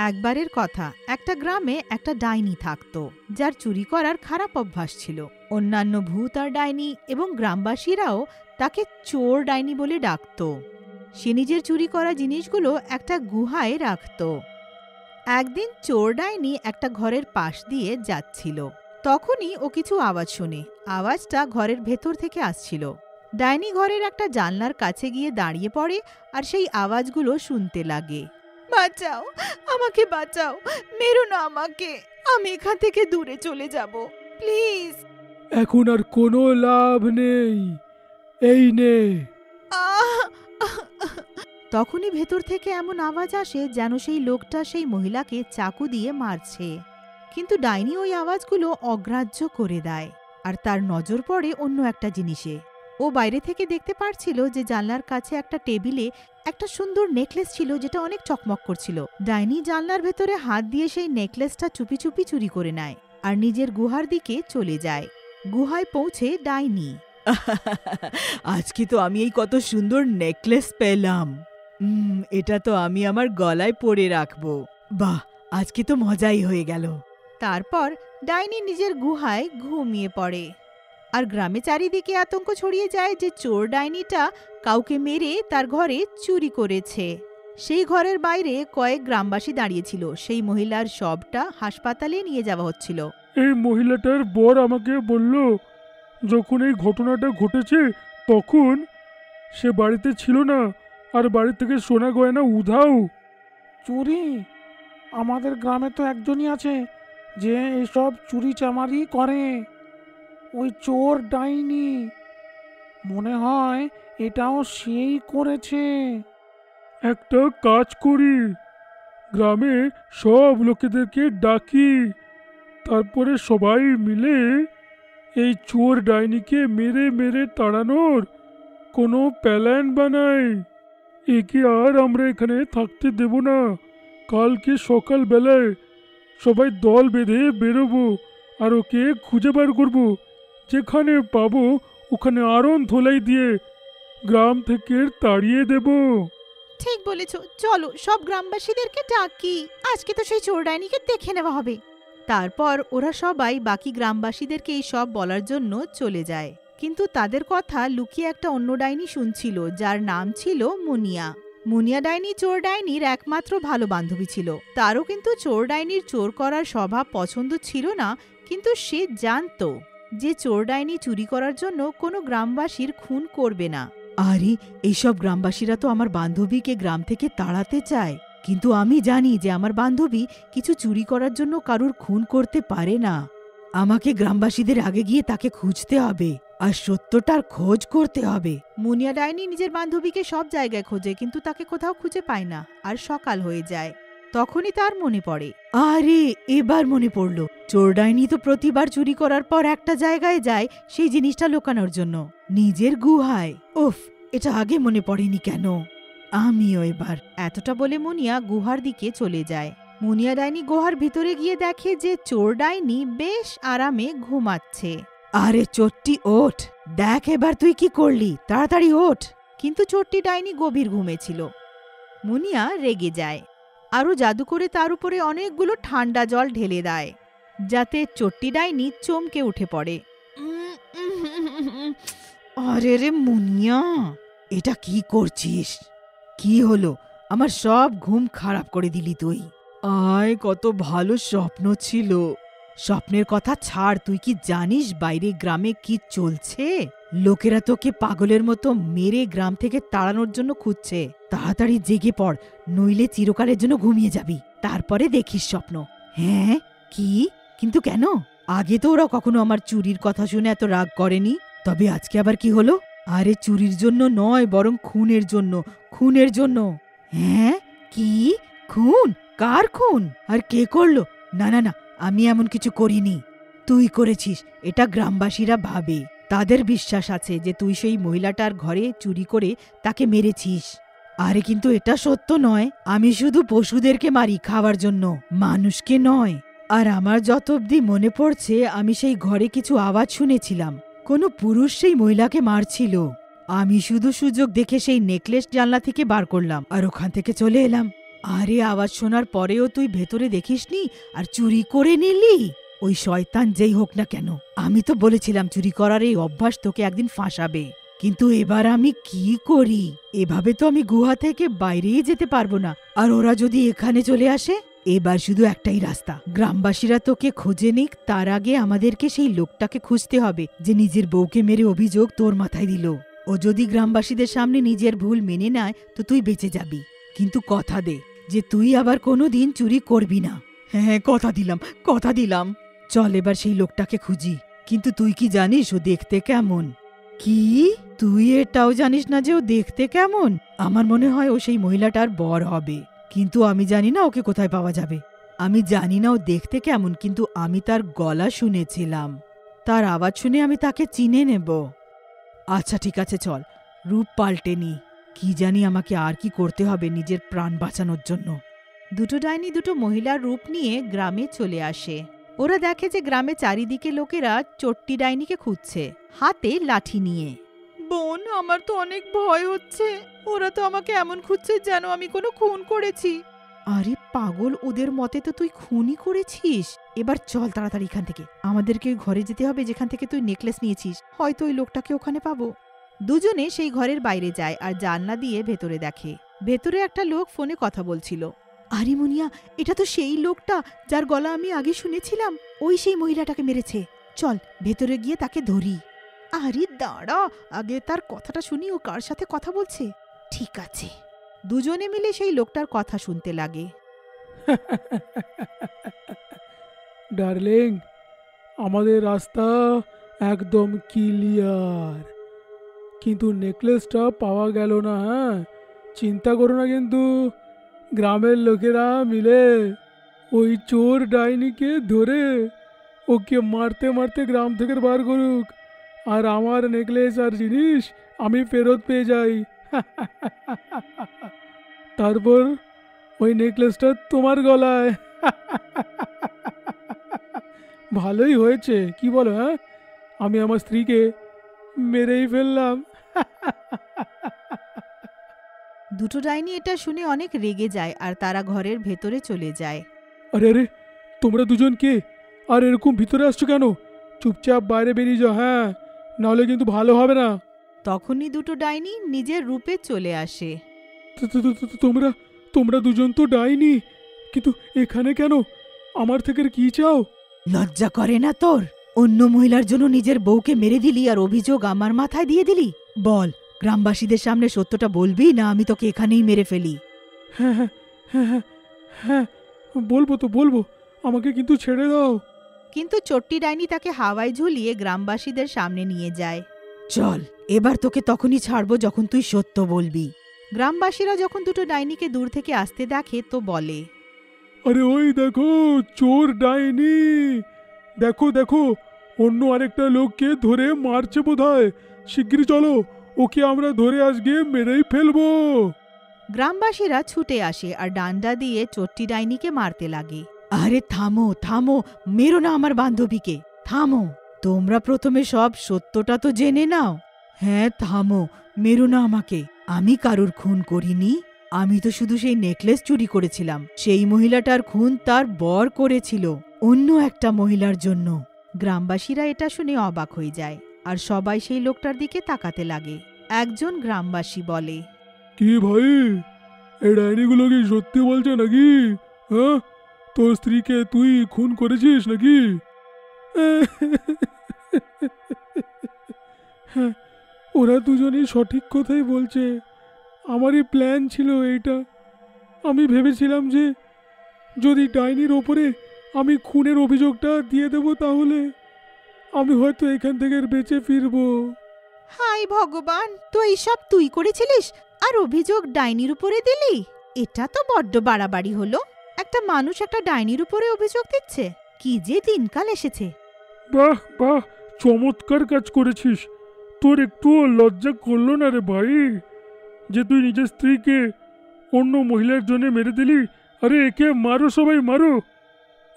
একবারের কথা, একটা গ্রামে একটা ডাইনি থাকত, যার চুরি করার খারাপ অভ্যাস ছিল। অন্যান্য ভূত আর ডাইনি এবং গ্রামবাসীরাও তাকে চোর ডাইনি বলে ডাকত। সে নিজের চুরি করা জিনিসগুলো একটা গুহায় রাখত। একদিন চোর ডাইনি একটা ঘরের পাশ দিয়ে যাচ্ছিল। তখনই ও কিছু আওয়াজ শোনে। আওয়াজটা ঘরের ভেতর থেকে আসছিল। ডাইনি ঘরের একটা জানলার কাছে গিয়ে দাঁড়িয়ে পড়ে আর সেই আওয়াজগুলো শুনতে লাগে। বাঁচাও, আমাকে বাঁচাও, মেরো না আমাকে, আমি এখান থেকে দূরে চলে যাব, প্লিজ। এখন আর কোনো লাভ নেই, এই নে। তখনই ভেতর থেকে এমন আওয়াজ আসে যেন সেই লোকটা সেই মহিলাকে চাকু দিয়ে মারছে। কিন্তু ডাইনি ওই আওয়াজগুলো অগ্রাহ্য করে দেয় আর তার নজর পড়ে অন্য একটা জিনিসে। ও বাইরে থেকে দেখতে পারছিল যে জানলার কাছে একটা টেবিলে একটা সুন্দর নেকলেস ছিল, যেটা অনেক চকমক করছিল। ডাইনি জানলার ভেতরে হাত দিয়ে সেই নেকলেসটা চুপি চুপি চুরি করে নেয় আর নিজের গুহার দিকে চলে যায়। গুহায় পৌঁছে ডাইনি, আজকে তো আমি এই কত সুন্দর নেকলেস পেলাম, এটা তো আমি আমার গলায় পরে রাখবো। বাহ, আজকে তো মজাই হয়ে গেল। তারপর ডাইনি নিজের গুহায় ঘুমিয়ে পড়ে। আর গ্রামে চারিদিকে আতঙ্ক ছড়িয়ে যায় যে চোর ডাইনিটা কাউকে মেরে তার ঘরে চুরি করেছে। সেই ঘরের বাইরে কয়েক গ্রামবাসী দাঁড়িয়েছিল। সেই মহিলার শবটা হাসপাতালে নিয়ে যাওয়া হচ্ছিল। এই মহিলাটার বর আমাকে বলল, যখন এই ঘটনাটা ঘটেছে তখন সে বাড়িতে ছিল না, আর বাড়ি থেকে সোনা গয়না উধাও। চুরি? আমাদের গ্রামে তো একজনই আছে যে এসব চুরি চামারি করে, ওই চোর ডাইনি। মনে হয় এটাও সেই করেছে। একটা কাজ করি, গ্রামে সব লোকেদেরকে ডাকি, তারপরে সবাই মিলে এই চোর ডাইনিকে মেরে মেরে তাড়ানোর কোনো প্ল্যান বানাই। একে আর আমরা এখানে থাকতে দেব না। কালকে সকালবেলায় সবাই দল বেঁধে বেরোবো আর ওকে খুঁজে বার করবো। যেখানে পাবো ওখানে আরণ ধোলাই দিয়ে গ্রাম থেকে তাড়িয়ে দেব। ঠিক বলেছ, চলো সব গ্রামবাসীদেরকে ডাকি, আজকে তো সেই চোর ডাইনিকে দেখে নেওয়া হবে। তারপর ওরা সবাই বাকি গ্রামবাসীদেরকে এই সব বলার জন্য চলে যায়। কিন্তু তাদের কথা লুকিয়ে একটা অন্য ডাইনি শুনছিল, যার নাম ছিল মুনিয়া। মুনিয়া ডাইনি চোর ডাইনির একমাত্র ভালো বান্ধবী ছিল। তারও কিন্তু চোর ডাইনির চোর করার স্বভাব পছন্দ ছিল না, কিন্তু সে জানত যে চোর ডাইনি চুরি করার জন্য কোনো গ্রামবাসীর খুন করবে না। আরে, এইসব গ্রামবাসীরা তো আমার বান্ধবীকে গ্রাম থেকে তাড়াতে চায়, কিন্তু আমি জানি যে আমার বান্ধবী কিছু চুরি করার জন্য কারুর খুন করতে পারে না। আমাকে গ্রামবাসীদের আগে গিয়ে তাকে খুঁজতে হবে আর সত্যটার খোঁজ করতে হবে। মুনিয়া ডাইনি নিজের বান্ধবীকে সব জায়গায় খোঁজে, কিন্তু তাকে কোথাও খুঁজে পায় না। আর সকাল হয়ে যায়। তখনই তার মনে পড়ে, আরে এবার মনে পড়ল, চোর ডাইনি তো প্রতিবার চুরি করার পর একটা জায়গায় যায় সেই জিনিসটা লুকানোর জন্য, নিজের গুহায়। উফ, এটা আগে মনে পড়েনি কেন? আমিও এবার। এতটা বলে মুনিয়া গুহার দিকে চলে যায়। মুনিয়া ডাইনি গুহার ভিতরে গিয়ে দেখে যে চোর ডাইনি বেশ আরামে ঘুমাচ্ছে। আরে চোরটি ওঠ, দেখ এবার তুই কি করলি, তাড়াতাড়ি ওঠ। কিন্তু চোরটি ডাইনি গভীর ঘুমেছিল। মুনিয়া রেগে যায়, আরও জাদু করে তার উপরে অনেকগুলো ঠান্ডা জল ঢেলে দেয়, যাতে চোরটি ডাইনি চমকে উঠে পড়ে। আরে রে মুনিয়া, এটা কি করছিস? কি হলো? আমার সব ঘুম খারাপ করে দিলি তুই। আয়, কত ভালো স্বপ্ন ছিল। স্বপ্নের কথা ছাড়, তুই কি জানিস বাইরে গ্রামে কি চলছে? লোকেরা তোকে পাগলের মতো মেরে গ্রাম থেকে তাড়ানোর জন্য খুঁজছে। তাড়াতাড়ি জেগে পড়, নইলে চিরকালের জন্য ঘুমিয়ে যাবি। তারপরে দেখিস স্বপ্ন। হ্যাঁ, কি? কিন্তু কেন? আগে তো ওরা কখনো আমার চুরির কথা শুনে এত রাগ করেনি, তবে আজকে আবার কি হলো? আরে চুরির জন্য নয়, বরং খুনের জন্য। খুনের জন্য? হ্যাঁ, কি খুন? কার খুন? আর কে করলো? না না না, আমি এমন কিছু করিনি। তুই করেছিস, এটা গ্রামবাসীরা ভাবে। তাদের বিশ্বাস আছে যে তুই সেই মহিলাটার ঘরে চুরি করে তাকে মেরেছিস। আরে কিন্তু এটা সত্য নয়। আমি শুধু পশুদেরকে মারি খাওয়ার জন্য, মানুষকে নয়। আর আমার যত অবধি মনে পড়ছে, আমি সেই ঘরে কিছু আওয়াজ শুনেছিলাম। কোনো পুরুষ সেই মহিলাকে মারছিল। আমি শুধু সুযোগ দেখে সেই নেকলেস জানলা থেকে বার করলাম আর ওখান থেকে চলে এলাম। আরে আওয়াজ শোনার পরেও তুই ভেতরে দেখিসনি আর চুরি করে নিলি? ওই শয়তান যেই হোক না কেন, আমি তো বলেছিলাম চুরি করার এই অভ্যাস তোকে একদিন ফাঁসাবে, কিন্তু এবার আমি কি করি? এভাবে তো আমি গুহা থেকে বাইরেই যেতে পারবো না, আর ওরা যদি এখানে চলে আসে? এবার শুধু একটাই রাস্তা, গ্রামবাসীরা তোকে খুঁজে নিক, তার আগে আমাদেরকে সেই লোকটাকে খুঁজতে হবে যে নিজের বউকে মেরে অভিযোগ তোর মাথায় দিল। ও যদি গ্রামবাসীদের সামনে নিজের ভুল মেনে নেয় তো তুই বেঁচে যাবি, কিন্তু কথা দে যে তুই আবার কোনোদিন চুরি করবি না। হ্যাঁ, কথা দিলাম, কথা দিলাম। চল এবার সেই লোকটাকে খুঁজি। কিন্তু তুই কি জানিস ও দেখতে কেমন? কি তুই এটাও জানিস না যে ও দেখতে কেমন? আমার মনে হয় ও সেই মহিলাটার বর হবে, কিন্তু আমি জানি না ওকে কোথায় পাওয়া যাবে। আমি জানি না ও দেখতে কেমন, কিন্তু আমি তার গলা শুনেছিলাম, তার আওয়াজ শুনে আমি তাকে চিনে নেব। আচ্ছা ঠিক আছে, চল রূপ পাল্টে নি। কি জানি আমাকে আর কি করতে হবে নিজের প্রাণ বাঁচানোর জন্য। দুটো ডাইনি দুটো মহিলার রূপ নিয়ে গ্রামে চলে আসে। ওরা দেখে যে গ্রামে চারিদিকে লোকেরা চট্টি ডাইনিকে খুঁজছে, হাতে লাঠি নিয়ে। বোন, আমার তো অনেক ভয় হচ্ছে, ওরা তো আমাকে এমন খুঁজছে যেন আমি কোনো খুন করেছি। আরে পাগল, ওদের মতে তো তুই খুনই করেছিস। এবার চল তাড়াতাড়ি এখান থেকে, আমাদেরকে ওই ঘরে যেতে হবে যেখান থেকে তুই নেকলেস নিয়েছিস, হয়তো ওই লোকটাকে ওখানে পাবো। দুজনে সেই ঘরের বাইরে যায় আর জানলা দিয়ে ভেতরে দেখে। ভেতরে একটা লোক ফোনে কথা বলছিল। আরে মুনিয়া, এটা তো সেই লোকটা যার গলা আমি আগে শুনেছিলাম, ওই সেই মহিলাটাকে মেরেছে। চল ভেতরে গিয়ে তাকে ধরি। আরে দাঁড়া, আগে তার কথাটা শুনি ও কার সাথে কথা বলছে। ঠিক আছে। দুজনে মিলে সেই লোকটার কথা শুনতে লাগে। ডার্লিং, আমাদের রাস্তা একদম ক্লিয়ার, কিন্তু নেকলেসটা পাওয়া গেল না। হ্যাঁ, চিন্তা করো না, কিন্তু গ্রামের লোকেরা মিলে ওই চোর ডাইনিকে ধরে ওকে মারতে মারতে গ্রাম থেকে বার করুক, আর আমার নেকলেস আর জিনিস আমি ফেরত পেয়ে যাই। তারপর ওই নেকলেসটা তোমার গলায়। ভালোই হয়েছে, কি বলো? হ্যাঁ, আমি আমার স্ত্রীকে মেরেই ফেললাম। দুটো ডাইনি এটা শুনে অনেক রেগে যায় আর তারা ঘরের ভেতরে চলে যায়। আরে আরে, তোমরা দুজন কে? আর এরকম ভিতরে আসছো কেন? চুপচাপ বাইরে বেরিয়ে যাও, হ্যাঁ, নাহলে কিন্তু ভালো হবে না। তখনই দুটো ডাইনি নিজের রূপে চলে আসে। তোমরা তোমরা দুজন তো ডাইনি, কিন্তু এখানে কেন? আমার থেকে কি চাও? লজ্জা করে না তোর? অন্য মহিলার জন্য নিজের বউকে মেরে দিলি আর অভিযোগ আমার মাথায় দিয়ে দিলি। বল, গ্রামবাসীদের সামনে সত্যটা বলবি না আমি তোকে এখানেই মেরে ফেলি? হ্যাঁ হ্যাঁ হ্যাঁ হ্যাঁ হ্যাঁ, বলবো তো বলবো, আমাকে কিন্তু ছেড়ে দাও। কিন্তু চট্টি ডাইনি তাকে হাওয়ায় ঝুলিয়ে গ্রামবাসীদের সামনে নিয়ে যায়। চল, এবার তোকে তখনই ছাড়বো যখন তুই সত্য বলবি। গ্রামবাসীরা যখন দুটো ডাইনিকে দূর থেকে আসতে দেখে তো বলে, আরে ওই দেখো চোর ডাইনি, দেখো দেখো, অন্য আরেকটা লোককে ধরে মারছে বোধহয়। শিগগিরই চলো, ওকে আমরা ধরে আজকে মেরেই ফেলবো। গ্রামবাসীরা ছুটে আসে আর ডান্ডা দিয়ে চট্টি ডাইনিকে মারতে লাগে। আরে থামো থামো, মেরো না আমার বান্ধবীকে, থামো। তোমরা প্রথমে সব সত্যটা তো জেনে নাও। হ্যাঁ থামো, মেরো না আমাকে। আমি কারুর খুন করিনি, আমি তো শুধু সেই নেকলেস চুরি করেছিলাম। সেই মহিলাটার খুন তার বর করেছিল অন্য একটা মহিলার জন্য। গ্রামবাসীরা এটা শুনে অবাক হয়ে যায় আর সবাই সেই লোকটার দিকে তাকাতে লাগে। একজন গ্রামবাসী বলে, কি ভাই, এই ডাইনিগুলো কি সত্যি বলছে নাকি? হ্যাঁ, তোর স্ত্রীকে তুই খুন করেছিস নাকি? হ্যাঁ, ওরা দুজনেই সঠিক কথাই বলছে। আমারই প্ল্যান ছিল এইটা। আমি ভেবেছিলাম যে যদি ডাইনির ওপরে আমি খুনের অভিযোগটা দিয়ে দেব তাহলে আমি হয়তো এখান থেকে বেঁচে ফিরবো। হাই ভগবান, তো এইসব তুই করেছিলিস আর অভিযোগ ডাইনির উপরে দিলি? এটা তো বড্ড বাড়াবাড়ি হলো। একটা মানুষ একটা ডাইনির উপরে অভিযোগ দিচ্ছে, কি যে দিনকাল এসেছে। বাহ বাহ, চমৎকার কাজ করেছিস। তোর একটুও লজ্জা করলো না রে ভাই, যে তুই নিজের স্ত্রীকে অন্য মহিলার জন্য মেরে দিলি? আরে একে মারো, সবাই মারো,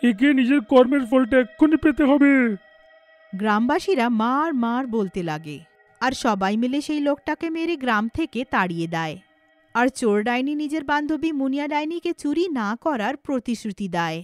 একে নিজের কর্মের ফলটা এক্ষুনি পেতে হবে। গ্রামবাসীরা মার মার বলতে লাগে আর সবাই মিলে সেই লোকটাকে মেরে গ্রাম থেকে তাড়িয়ে দেয়। আর চোর ডাইনি নিজের বান্ধবী মুনিয়া ডাইনিকে চুরি না করার প্রতিশ্রুতি দেয়।